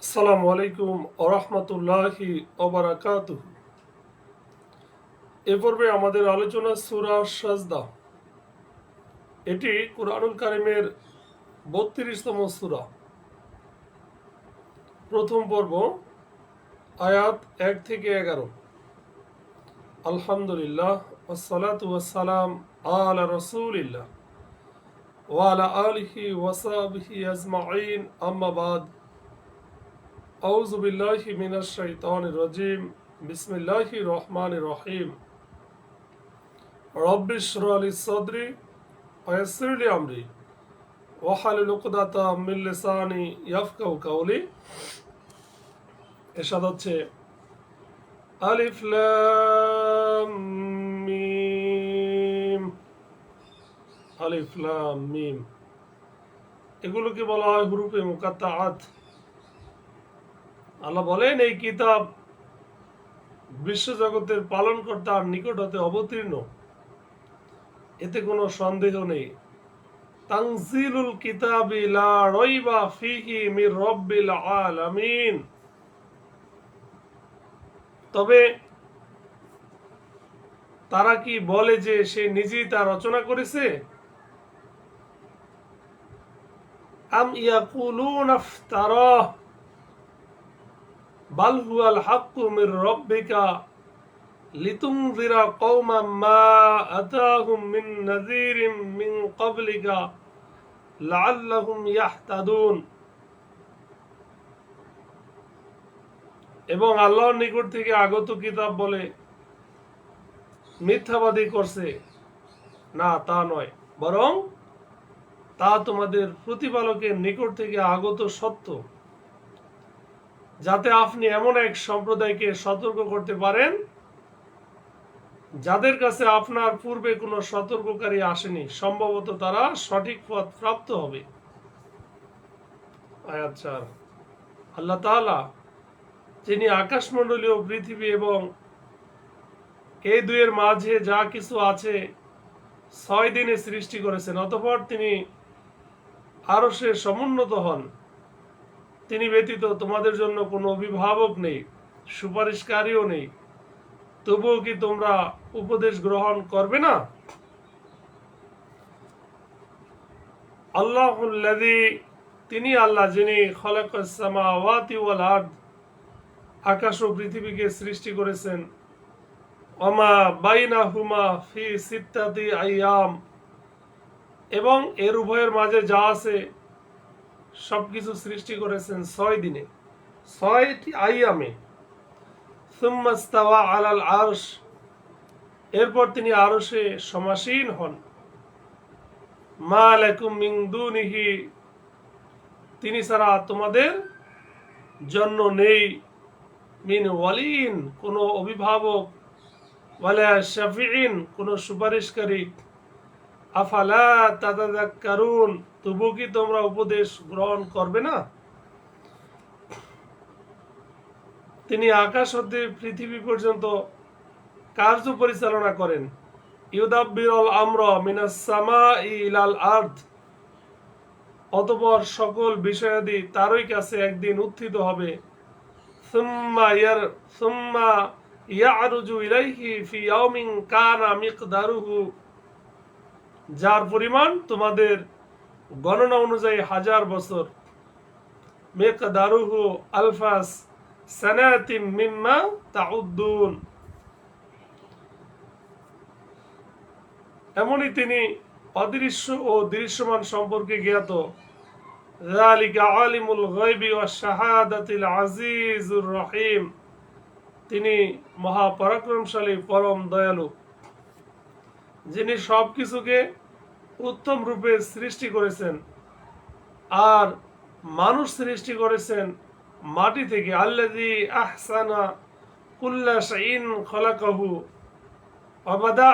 আসসালামু আলাইকুম ওরহমতুল্লাহি ওবারাকাতুহু। এ পর্বে আমাদের আলোচনা সূরা সাজদা। এটি কুরআনুল কারীমের ৩২তম সূরা। প্রথম পর্ব, আয়াত ১ থেকে ১১। আলহামদুলিল্লাহ ওয়াসসালাতু ওয়াসসালাম আলা রাসূলিল্লাহ ওয়া আলা আলিহি ওয়া সাহবিহি আজমাইন, আম্মা বাদ। আউযু বিল্লাহি মিনাশ শাইতানির রাজিম। বিসমিল্লাহির রহমানির রহিম। রব্বি ইশরাহ লি সাদরি ওয়া ইয়াসসির লি আমরি ওয়াহলুল উকদাতাম মিন লিসানি ইয়াফকাহু কাওলি। এরশাদ হচ্ছে আলিফ লাম মিম। আলিফ লাম মিম এগুলোকে বলা হয় হুরুফে মুকাত্তাআত। আল্লাহ বলেন, এই কিতাব বিশ্বজগতের পালনকর্তার নিকট হতে অবতীর্ণ, এতে কোনো সন্দেহ নেই। তানজিলুল কিতাবি লা রাইবা ফীহি মির রাব্বিল আলামিন। তবে তারা কি বলে যে সে নিজেই তা রচনা করেছে? আম ইয়াকুলুনা ইফতারাহ বাল হুয়াল হাক্কু মির রাব্বিকা লিতুনযিরা কওমান মা আতাহুম মিন নাযীরিম মিন ক্বাবলিকা লাআল্লাহুম ইয়াহতাদুন। এবং আল্লাহর নিকট থেকে আগত কিতাব বলে মিথ্যাবাদী করছে। না, তা নয়, বরং তা তোমাদের প্রতিপালকের নিকট থেকে আগত সত্য, যাতে আপনি এমন এক সম্প্রদায়কে সতর্ক করতে পারেন যাদের কাছে আপনার পূর্বে কোনো সতর্ককারী আসেনি। সম্ভবত তারা সঠিক পথ প্রাপ্ত হবে। আয়াত ৪। আল্লাহ তাআলা, যিনি আকাশমণ্ডলীয় পৃথিবী এবং এই দুয়ের মাঝে যা কিছু আছে ৬ দিনে সৃষ্টি করেছেন, অতঃপর তিনি আরশে সমুন্নত হন। তিনি ব্যতীত তোমাদের জন্য কোনো অভিভাবক নেই, সুপারিশকারীও নেই। তবুও কি তোমরা উপদেশ গ্রহণ করবে না? আল্লাহুল্লাযী, তিনি আল্লাহ, যিনি খালাকাস সামাওয়াতি ওয়াল আরদ, আকাশ ও পৃথিবীকে সৃষ্টি করেছেন। ওমা বাইনাহুমা ফি সিত্তাতি আইয়াম, এবং এর উভয়ের মাঝে যা আছে সবকিছু সৃষ্টি করেছেন ৬ দিনে, ৬টি আইয়ামে। সুম্মা ইস্তাওয়া আলাল আরশ, এরপর তিনি আরশে সমাসীন হন। মা লাকুম মিন দুনিহি, তিনি ছাড়া তোমাদের জন্য নেই মিন ওয়ালিন, কোনো অভিভাবক, ওয়ালা শাফিঈন, কোনো সুপারিশকারী। আফালা তাতাযাক্কারুন, তবু কি তোমরা উপদেশ গ্রহণ করবে না? তিনি আকাশ হতে পৃথিবী পর্যন্ত কার্য পরিচালনা করেন। ইউদাব্বিরুল আমরা মিনাস সামাই ইলাল আরদ, অতঃপর সকল বিষয়াদি তারই কাছে একদিন উত্থিত হবে। সুম্মা ইয়ারুজু ইলাইহি ফি ইয়াউমিন কানা মিকদারুহু, যার পরিমাণ তোমাদের গণনা অনুযায়ী 1000 বছর। মিকদারুহু আলফাস সানাতিম মিম্মা তাউদ্দুন, এমনই তিনি অদৃশ্য ও দৃশ্যমান সম্পর্কে জ্ঞাত। যালিকা আলিমুল গায়বি ওয়াশ শাহাদাতিল আজিজুর রহিম, তিনি মহাপরাক্রমশালী, পরম দয়ালু, যিনি সবকিছুকে উত্তম রূপে সৃষ্টি করেছেন আর মানুষ সৃষ্টি করেছেন মাটি থেকে। আল্লাযী আহসানা কুল্লা শাইইন খালাকাহু ওয়া বাদা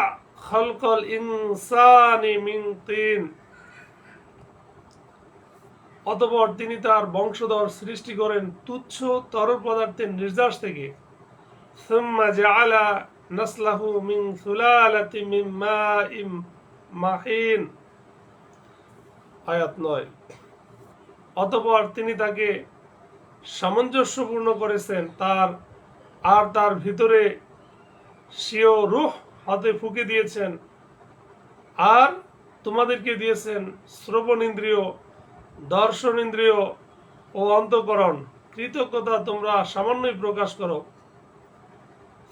খালকাল ইনসানি মিন তিন, অতঃপর তিনি তার বংশধর সৃষ্টি করেন তুচ্ছ তরল পদার্থের নির্যাস থেকে। সুম্মা জাআলা নাসলাহু মিন সুলালাতিন মিন মাইন মাহিন। আয়াত ৯। অতঃপর তিনি তাকে সামঞ্জস্যপূর্ণ করেছেন, তার ভিতরে স্বীয় রূহ হাতে ফুঁকে দিয়েছেন, আর তোমাদেরকে দিয়েছেন শ্রবণ ইন্দ্রিয়, দর্শন ইন্দ্রিয় ও অন্তঃকরণ। কৃতজ্ঞতা তোমরা সামান্যই প্রকাশ করো।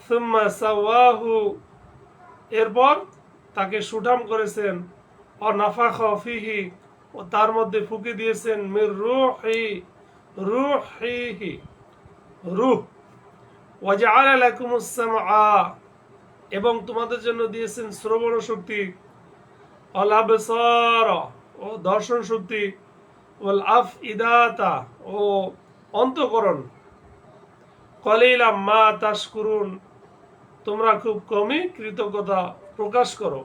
সুম্মা সাওয়াহু, এরপর তাকে সুঠাম করেছেন, ও নাফাখা ফিহি, ও তার মধ্যে ফুঁকে দিয়েছেন মির রূহিহি, রূহ। ওয়াজআলা লাকুমুস সামআ, এবং তোমাদের জন্য দিয়েছেন শ্রবণ শক্তি, ওয়াল আবসার, ও দর্শন শক্তি, ওয়াল আফইদাতা, ও অন্তঃকরণ। কলিলাম মা তাশকুরুন, তোমরা খুব কমই কৃতজ্ঞতা প্রকাশ করো।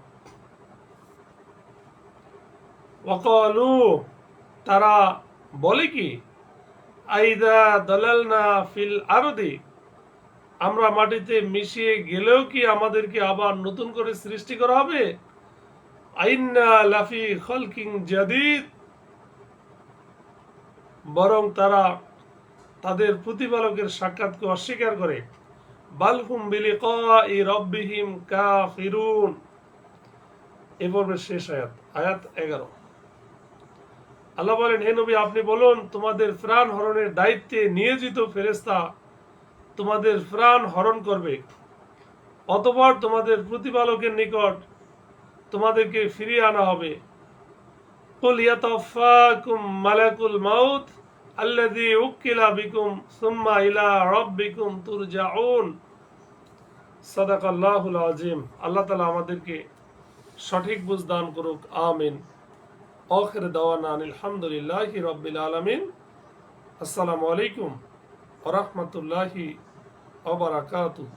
ওয়াকালু, তারা বলে কি, আইদা দালালনা ফিল আরদি, আমরা মাটিতে মিশিয়ে গেলেও কি আমাদেরকে আবার নতুন করে সৃষ্টি করা হবে? আইন্না লাফি খালকিন জাদিদ, বরং তারা তাদের প্রতিপালকের সাক্ষাৎকে অস্বীকার করে। বালহুম বিলিকাই রাব্বিহিম কাফিরুন। এ পর্বের শেষ আয়াত, আয়াত 11। আল্লাহ বলেন, হে নবী, আপনি বলুন, তোমাদের প্রাণ হরণের দায়িত্বে নিয়োজিত ফেরেশতা তোমাদের প্রাণ হরণ করবে, অতঃপর তোমাদের প্রতিপালকের নিকট তোমাদেরকে ফিরিয়ে আনা হবে। কুল ইয়াতাওয়াফাকুম মালাকুল মাউত আল্লাযী উকিলা বিকুম সুম্মা ইলা রাব্বিকুম তুরজাউন। সাদাকাল্লাহুল আযীম। আল্লাহ তাআলা আমাদেরকে সঠিক বুঝ দান করুক, আমিন। আখির দাওয়ানা আলহামদুলিল্লাহি রাব্বিল আলামিন। আসসালামু আলাইকুম ওয়া রাহমাতুল্লাহি ওয়া বারাকাতুহু।